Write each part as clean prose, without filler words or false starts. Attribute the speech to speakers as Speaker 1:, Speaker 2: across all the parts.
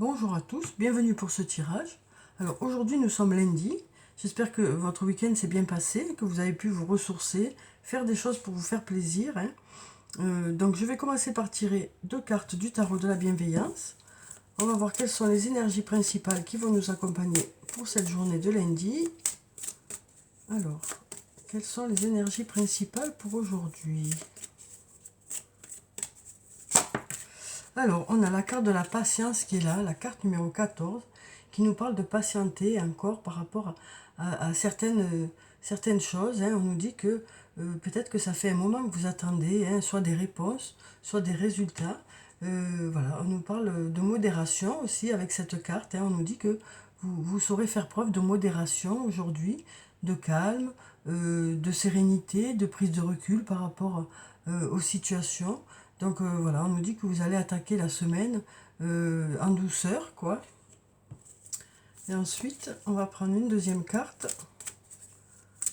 Speaker 1: Bonjour à tous, bienvenue pour ce tirage. Alors aujourd'hui nous sommes lundi, j'espère que votre week-end s'est bien passé, que vous avez pu vous ressourcer, faire des choses pour vous faire plaisir. Donc je vais commencer par tirer deux cartes du tarot de la bienveillance. On va voir quelles sont les énergies principales qui vont nous accompagner pour cette journée de lundi. Alors, quelles sont les énergies principales pour aujourd'hui ? Alors, on a la carte de la patience qui est là, la carte numéro 14, qui nous parle de patienter encore par rapport à certaines choses. On nous dit que peut-être que ça fait un moment que vous attendez, soit des réponses, soit des résultats. Voilà, on nous parle de modération aussi avec cette carte. On nous dit que vous saurez faire preuve de modération aujourd'hui, de calme, de sérénité, de prise de recul par rapport aux situations. Donc voilà, on nous dit que vous allez attaquer la semaine en douceur, quoi. Et ensuite, on va prendre une deuxième carte.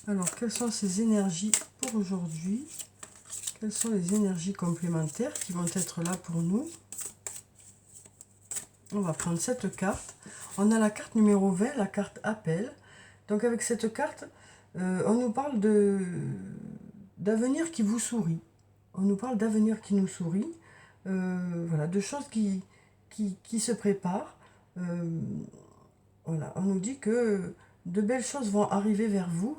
Speaker 1: Alors, quelles sont ces énergies pour aujourd'hui? Quelles sont les énergies complémentaires qui vont être là pour nous? On va prendre cette carte. On a la carte numéro 20, la carte appel. Donc avec cette carte, on nous parle d'avenir qui vous sourit. On nous parle d'avenir qui nous sourit, voilà, de choses qui se préparent. Voilà, on nous dit que de belles choses vont arriver vers vous,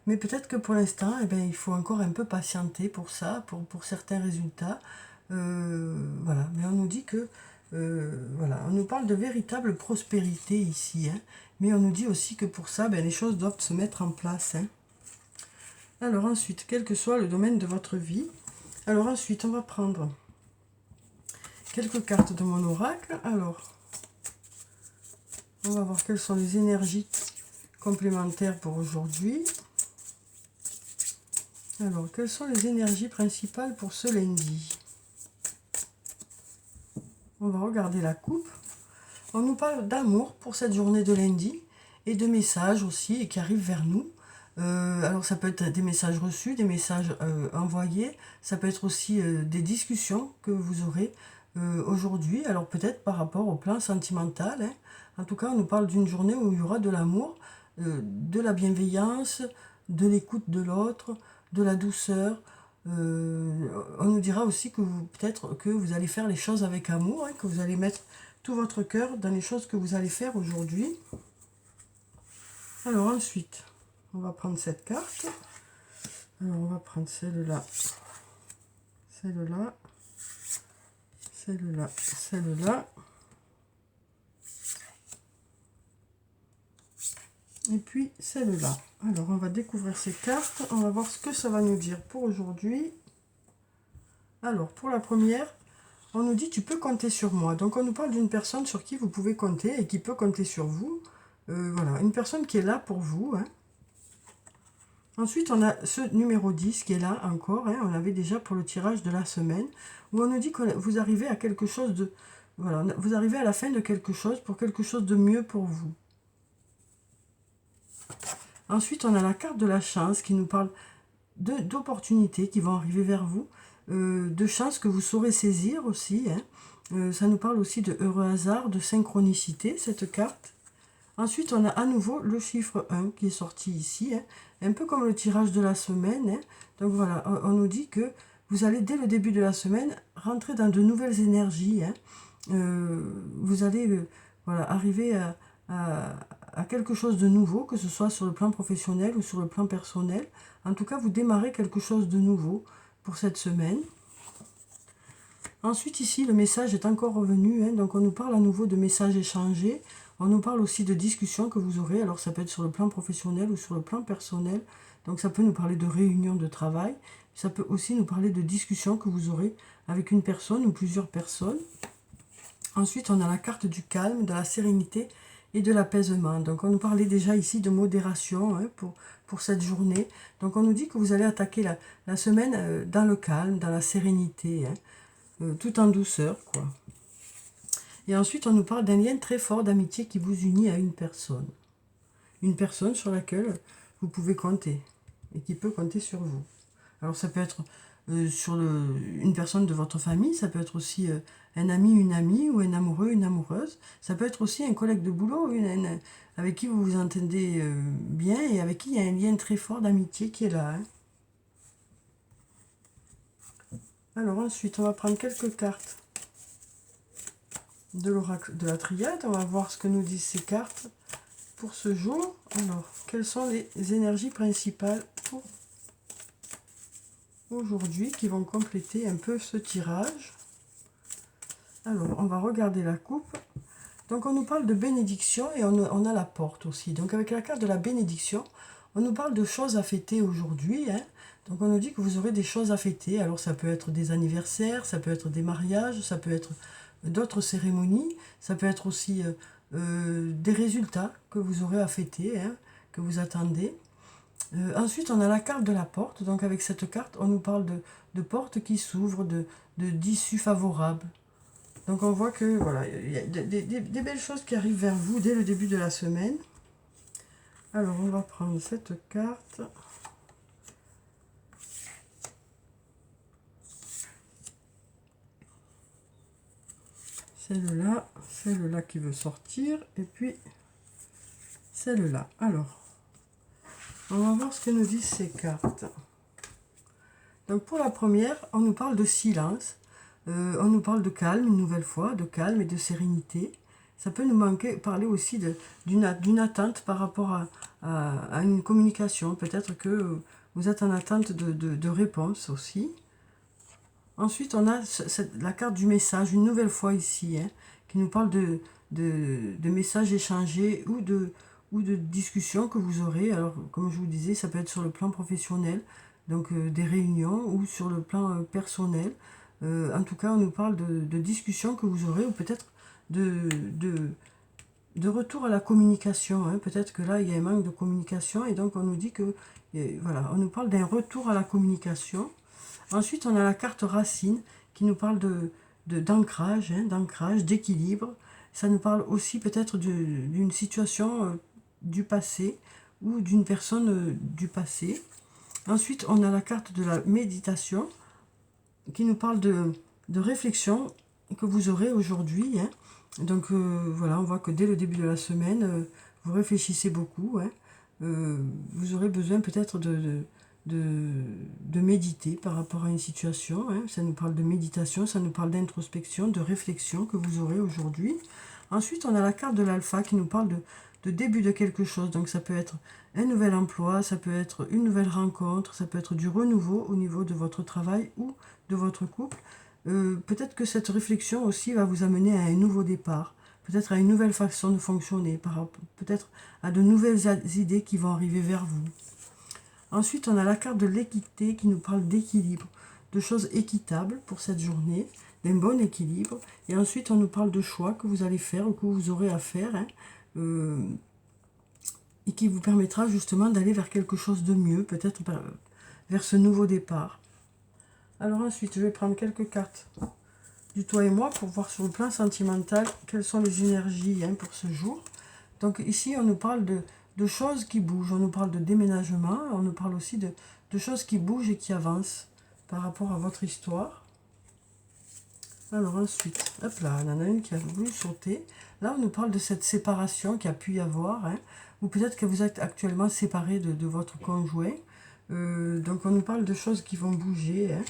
Speaker 1: mais peut-être que pour l'instant, il faut encore un peu patienter pour ça, pour certains résultats. Voilà, mais on nous dit que, voilà, on nous parle de véritable prospérité ici, mais on nous dit aussi que pour ça, les choses doivent se mettre en place. Alors ensuite, quel que soit le domaine de votre vie, alors ensuite, on va prendre quelques cartes de mon oracle. Alors, on va voir quelles sont les énergies complémentaires pour aujourd'hui. Alors, quelles sont les énergies principales pour ce lundi? On va regarder la coupe. On nous parle d'amour pour cette journée de lundi et de messages aussi qui arrivent vers nous. Alors ça peut être des messages reçus, des messages envoyés, ça peut être aussi des discussions que vous aurez aujourd'hui, alors peut-être par rapport au plan sentimental. En tout cas, on nous parle d'une journée où il y aura de l'amour, de la bienveillance, de l'écoute de l'autre, de la douceur. On nous dira aussi que peut-être que vous allez faire les choses avec amour, que vous allez mettre tout votre cœur dans les choses que vous allez faire aujourd'hui. Alors ensuite, on va prendre cette carte. Alors on va prendre celle-là, celle-là, celle-là, celle-là. Et puis celle-là. Alors on va découvrir ces cartes. On va voir ce que ça va nous dire pour aujourd'hui. Alors pour la première, on nous dit tu peux compter sur moi. Donc on nous parle d'une personne sur qui vous pouvez compter et qui peut compter sur vous. Voilà, une personne qui est là pour vous. Ensuite, on a ce numéro 10 qui est là encore, on l'avait déjà pour le tirage de la semaine, où on nous dit que vous arrivez à quelque chose de... Voilà, vous arrivez à la fin de quelque chose pour quelque chose de mieux pour vous. Ensuite, on a la carte de la chance qui nous parle d'opportunités qui vont arriver vers vous, de chances que vous saurez saisir aussi. Ça nous parle aussi de heureux hasard, de synchronicité, cette carte. Ensuite, on a à nouveau le chiffre 1 qui est sorti ici, un peu comme le tirage de la semaine. Donc voilà, on nous dit que vous allez, dès le début de la semaine, rentrer dans de nouvelles énergies. Vous allez voilà, arriver à quelque chose de nouveau, que ce soit sur le plan professionnel ou sur le plan personnel. En tout cas, vous démarrez quelque chose de nouveau pour cette semaine. Ensuite, ici, le message est encore revenu. Donc, on nous parle à nouveau de messages échangés. On nous parle aussi de discussions que vous aurez. Alors, ça peut être sur le plan professionnel ou sur le plan personnel. Donc, ça peut nous parler de réunions de travail. Ça peut aussi nous parler de discussions que vous aurez avec une personne ou plusieurs personnes. Ensuite, on a la carte du calme, de la sérénité et de l'apaisement. Donc, on nous parlait déjà ici de modération pour cette journée. Donc, on nous dit que vous allez attaquer la semaine dans le calme, dans la sérénité, tout en douceur, quoi. Et ensuite, on nous parle d'un lien très fort d'amitié qui vous unit à une personne. Une personne sur laquelle vous pouvez compter et qui peut compter sur vous. Alors, ça peut être sur une personne de votre famille, ça peut être aussi un ami, une amie, ou un amoureux, une amoureuse. Ça peut être aussi un collègue de boulot, avec qui vous vous entendez bien et avec qui il y a un lien très fort d'amitié qui est là. Hein. Alors ensuite, on va prendre quelques cartes de l'oracle de la triade. On va voir ce que nous disent ces cartes pour ce jour. Alors, quelles sont les énergies principales pour aujourd'hui qui vont compléter un peu ce tirage? Alors, on va regarder la coupe. Donc, on nous parle de bénédiction et on a la porte aussi. Donc, avec la carte de la bénédiction, on nous parle de choses à fêter aujourd'hui. Hein. Donc, on nous dit que vous aurez des choses à fêter. Alors, ça peut être des anniversaires, ça peut être des mariages, ça peut être d'autres cérémonies, ça peut être aussi des résultats que vous aurez à fêter, hein, que vous attendez. Ensuite, on a la carte de la porte. Donc, avec cette carte, on nous parle de portes qui s'ouvrent, d'issues favorables. Donc, on voit que voilà, il y a des belles choses qui arrivent vers vous dès le début de la semaine. Alors, on va prendre cette carte. Celle-là qui veut sortir, et puis celle-là. Alors, on va voir ce que nous disent ces cartes. Donc pour la première, on nous parle de silence, on nous parle de calme une nouvelle fois, de calme et de sérénité. Ça peut nous parler aussi d'une attente par rapport à une communication. Peut-être que vous êtes en attente de réponse aussi. Ensuite, on a la carte du message, une nouvelle fois ici, hein, qui nous parle de messages échangés ou de discussions que vous aurez. Alors, comme je vous disais, ça peut être sur le plan professionnel, donc des réunions, ou sur le plan personnel. En tout cas, on nous parle de discussions que vous aurez, ou peut-être de retour à la communication. Hein. Peut-être que là, il y a un manque de communication, et donc on nous dit que, voilà, on nous parle d'un retour à la communication. Ensuite, on a la carte racine qui nous parle d'ancrage, hein, d'équilibre. Ça nous parle aussi peut-être d'une situation du passé ou d'une personne du passé. Ensuite, on a la carte de la méditation qui nous parle de réflexion que vous aurez aujourd'hui. Hein. Donc voilà, on voit que dès le début de la semaine, vous réfléchissez beaucoup. Hein. Vous aurez besoin peut-être de méditer par rapport à une situation. Hein. Ça nous parle de méditation, ça nous parle d'introspection, de réflexion que vous aurez aujourd'hui. Ensuite, on a la carte de l'alpha qui nous parle de début de quelque chose. Donc ça peut être un nouvel emploi, ça peut être une nouvelle rencontre, ça peut être du renouveau au niveau de votre travail ou de votre couple. Peut-être que cette réflexion aussi va vous amener à un nouveau départ, peut-être à une nouvelle façon de fonctionner, peut-être à de nouvelles idées qui vont arriver vers vous. Ensuite, on a la carte de l'équité qui nous parle d'équilibre, de choses équitables pour cette journée, d'un bon équilibre. Et ensuite, on nous parle de choix que vous allez faire ou que vous aurez à faire, hein, et qui vous permettra justement d'aller vers quelque chose de mieux, peut-être vers ce nouveau départ. Alors ensuite, je vais prendre quelques cartes du toi et moi pour voir sur le plan sentimental quelles sont les énergies, hein, pour ce jour. Donc ici, on nous parle de choses qui bougent, on nous parle de déménagement, on nous parle aussi de choses qui bougent et qui avancent par rapport à votre histoire. Alors ensuite, hop là, il y en a une qui a voulu sauter. Là, on nous parle de cette séparation qui a pu y avoir, hein, ou peut-être que vous êtes actuellement séparé de votre conjoint. Donc on nous parle de choses qui vont bouger. Hein.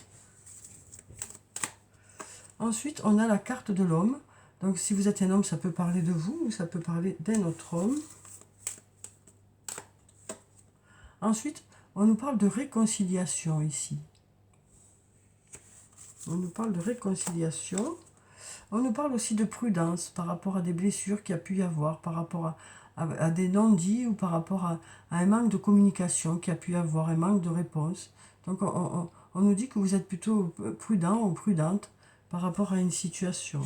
Speaker 1: Ensuite, on a la carte de l'homme. Donc si vous êtes un homme, ça peut parler de vous ou ça peut parler d'un autre homme. Ensuite, on nous parle de réconciliation ici. On nous parle de réconciliation. On nous parle aussi de prudence par rapport à des blessures qu'il y a pu y avoir, par rapport à des non-dits ou par rapport à un manque de communication qu'il y a pu y avoir, un manque de réponse. Donc on nous dit que vous êtes plutôt prudent ou prudente par rapport à une situation.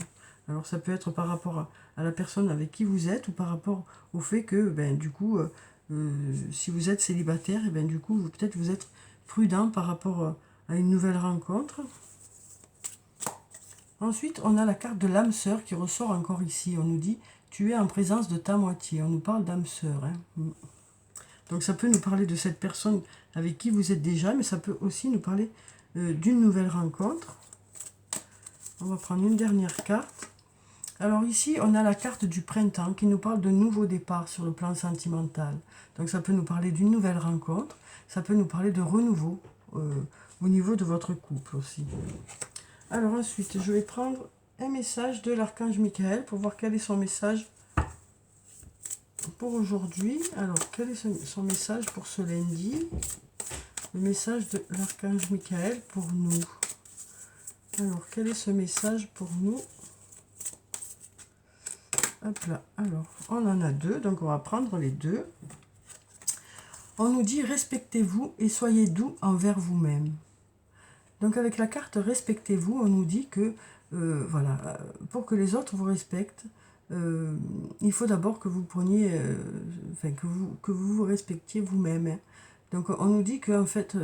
Speaker 1: Alors ça peut être par rapport à la personne avec qui vous êtes ou par rapport au fait que, du coup, si vous êtes célibataire, et du coup, peut-être vous êtes prudent par rapport à une nouvelle rencontre. Ensuite, on a la carte de l'âme sœur qui ressort encore ici. On nous dit, tu es en présence de ta moitié. On nous parle d'âme sœur. Hein. Donc ça peut nous parler de cette personne avec qui vous êtes déjà, mais ça peut aussi nous parler d'une nouvelle rencontre. On va prendre une dernière carte. Alors ici, on a la carte du printemps qui nous parle de nouveaux départs sur le plan sentimental. Donc ça peut nous parler d'une nouvelle rencontre, ça peut nous parler de renouveau au niveau de votre couple aussi. Alors ensuite, je vais prendre un message de l'archange Michael pour voir quel est son message pour aujourd'hui. Alors, quel est son message pour ce lundi? Le message de l'archange Michael pour nous. Alors, quel est ce message pour nous? Hop là, alors, on en a deux, donc on va prendre les deux. On nous dit, respectez-vous et soyez doux envers vous-même. Donc avec la carte respectez-vous, on nous dit que, voilà, pour que les autres vous respectent, il faut d'abord que vous preniez, enfin que vous vous respectiez vous-même. Hein. Donc on nous dit que en fait,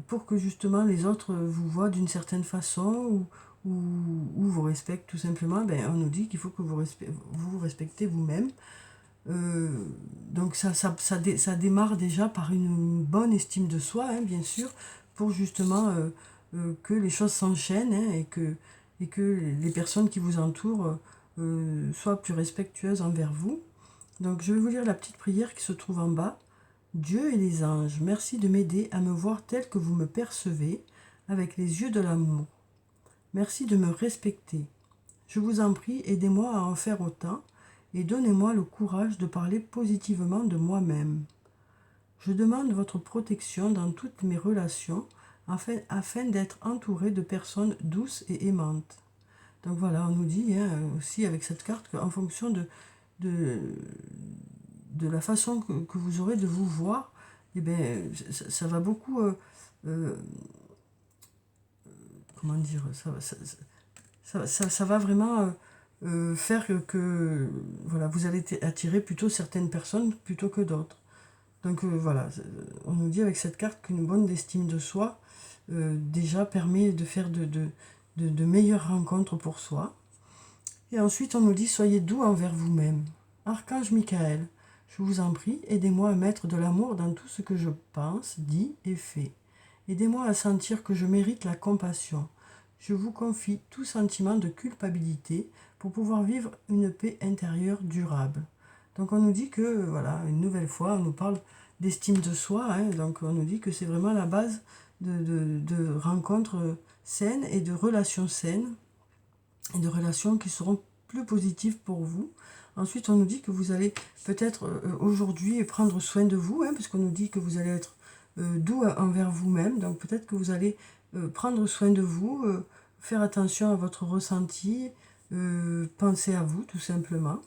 Speaker 1: pour que justement les autres vous voient d'une certaine façon ou vous respectent tout simplement, ben, on nous dit qu'il faut que vous vous respectez vous-même. Donc ça démarre déjà par une bonne estime de soi, hein, bien sûr, pour justement que les choses s'enchaînent hein, et que les personnes qui vous entourent soient plus respectueuses envers vous. Donc je vais vous lire la petite prière qui se trouve en bas. Dieu et les anges, merci de m'aider à me voir tel que vous me percevez, avec les yeux de l'amour. Merci de me respecter. Je vous en prie, aidez-moi à en faire autant et donnez-moi le courage de parler positivement de moi-même. Je demande votre protection dans toutes mes relations afin d'être entouré de personnes douces et aimantes. Donc voilà, on nous dit hein, aussi avec cette carte qu'en fonction de la façon que vous aurez de vous voir, eh bien, ça va beaucoup... comment dire ça va vraiment faire que voilà, vous allez attirer plutôt certaines personnes plutôt que d'autres. Donc voilà, on nous dit avec cette carte qu'une bonne estime de soi déjà permet de faire de meilleures rencontres pour soi. Et ensuite on nous dit soyez doux envers vous-même. Archange Michael, je vous en prie, aidez-moi à mettre de l'amour dans tout ce que je pense, dis et fais. Aidez-moi à sentir que je mérite la compassion. Je vous confie tout sentiment de culpabilité pour pouvoir vivre une paix intérieure durable. Donc on nous dit que, voilà, une nouvelle fois, on nous parle d'estime de soi, hein, donc on nous dit que c'est vraiment la base de rencontres saines et de relations saines, et de relations qui seront plus positives pour vous. Ensuite, on nous dit que vous allez peut-être aujourd'hui prendre soin de vous, hein, parce qu'on nous dit que vous allez être doux envers vous-même, donc peut-être que vous allez prendre soin de vous, faire attention à votre ressenti, penser à vous tout simplement.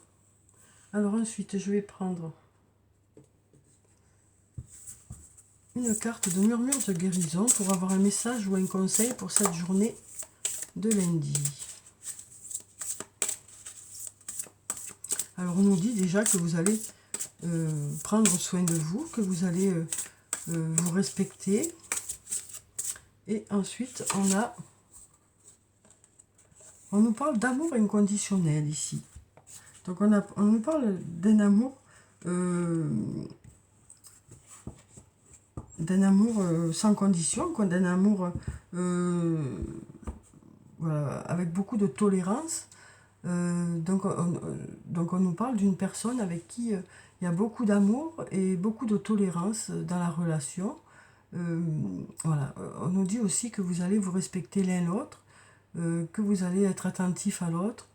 Speaker 1: Alors ensuite, je vais prendre une carte de murmure de guérison pour avoir un message ou un conseil pour cette journée de lundi. Alors on nous dit déjà que vous allez prendre soin de vous, que vous allez vous respecter. Et ensuite, on nous parle d'amour inconditionnel ici. Donc on nous parle d'un amour sans condition, d'un amour voilà, avec beaucoup de tolérance. Donc on nous parle d'une personne avec qui il y a beaucoup d'amour et beaucoup de tolérance dans la relation. Voilà, on nous dit aussi que vous allez vous respecter l'un l'autre, que vous allez être attentif à l'autre.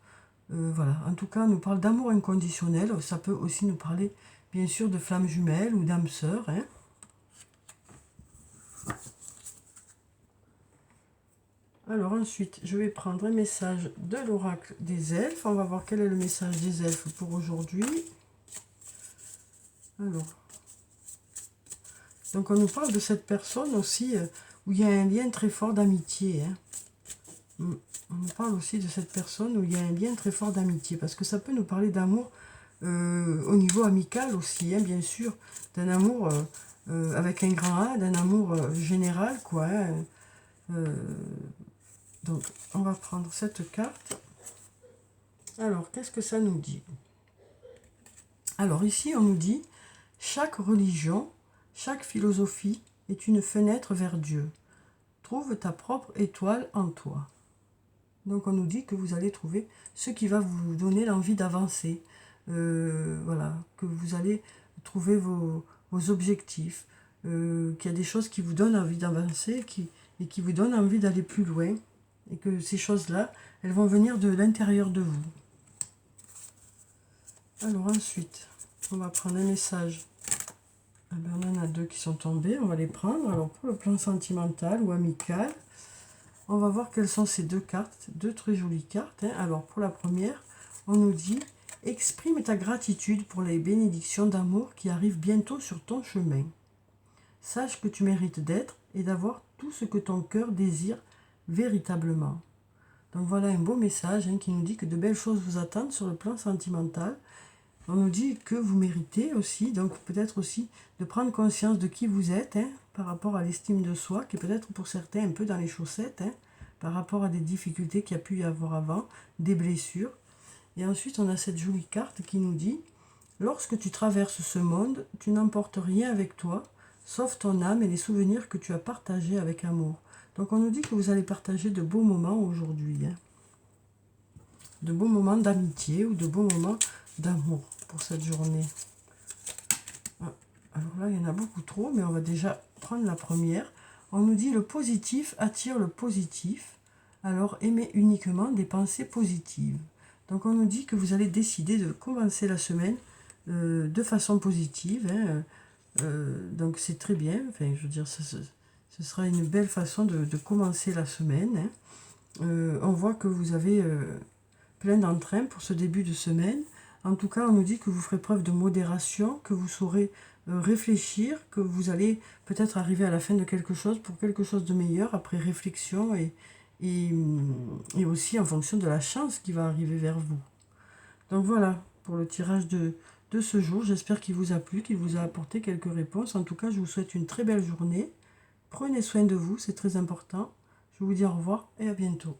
Speaker 1: Voilà, en tout cas, on nous parle d'amour inconditionnel. Ça peut aussi nous parler, bien sûr, de flammes jumelles ou d'âmes sœurs. Hein. Alors ensuite, je vais prendre un message de l'oracle des elfes. On va voir quel est le message des elfes pour aujourd'hui. Alors, donc on nous parle de cette personne aussi où il y a un lien très fort d'amitié. Hein. On nous parle aussi de cette personne où il y a un lien très fort d'amitié. Parce que ça peut nous parler d'amour au niveau amical aussi, hein, bien sûr. D'un amour avec un grand A, d'un amour général, quoi. Hein. Donc, on va prendre cette carte. Alors, qu'est-ce que ça nous dit? Alors, ici, on nous dit chaque religion, chaque philosophie est une fenêtre vers Dieu. trouve ta propre étoile en toi. Donc on nous dit que vous allez trouver ce qui va vous donner l'envie d'avancer. Voilà, que vous allez trouver vos objectifs, qu'il y a des choses qui vous donnent envie d'avancer et qui vous donnent envie d'aller plus loin. Et que ces choses-là, elles vont venir de l'intérieur de vous. Alors ensuite, on va prendre un message. Ah ben, on en a deux qui sont tombés, on va les prendre. Alors pour le plan sentimental ou amical, on va voir quelles sont ces deux cartes, deux très jolies cartes. Alors pour la première, on nous dit « Exprime ta gratitude pour les bénédictions d'amour qui arrivent bientôt sur ton chemin. Sache que tu mérites d'être et d'avoir tout ce que ton cœur désire véritablement. » Donc voilà un beau message qui nous dit que de belles choses vous attendent sur le plan sentimental. On nous dit que vous méritez aussi, donc peut-être aussi de prendre conscience de qui vous êtes par rapport à l'estime de soi, qui est peut-être pour certains un peu dans les chaussettes, par rapport à des difficultés qu'il y a pu y avoir avant, des blessures. Et ensuite, on a cette jolie carte qui nous dit « Lorsque tu traverses ce monde, tu n'emportes rien avec toi, sauf ton âme et les souvenirs que tu as partagés avec amour. » Donc on nous dit que vous allez partager de beaux moments aujourd'hui. De beaux moments d'amitié ou de beaux moments d'amour pour cette journée. Alors là, il y en a beaucoup trop, mais on va déjà prendre la première. On nous dit le positif attire le positif, alors aimez uniquement des pensées positives. Donc on nous dit que vous allez décider de commencer la semaine de façon positive. Donc c'est très bien, enfin je veux dire, ce sera une belle façon de commencer la semaine. On voit que vous avez plein d'entrain pour ce début de semaine. En tout cas, on nous dit que vous ferez preuve de modération, que vous saurez réfléchir, que vous allez peut-être arriver à la fin de quelque chose pour quelque chose de meilleur après réflexion et aussi en fonction de la chance qui va arriver vers vous. Donc voilà pour le tirage de ce jour. J'espère qu'il vous a plu, qu'il vous a apporté quelques réponses. En tout cas, je vous souhaite une très belle journée. Prenez soin de vous, c'est très important. Je vous dis au revoir et à bientôt.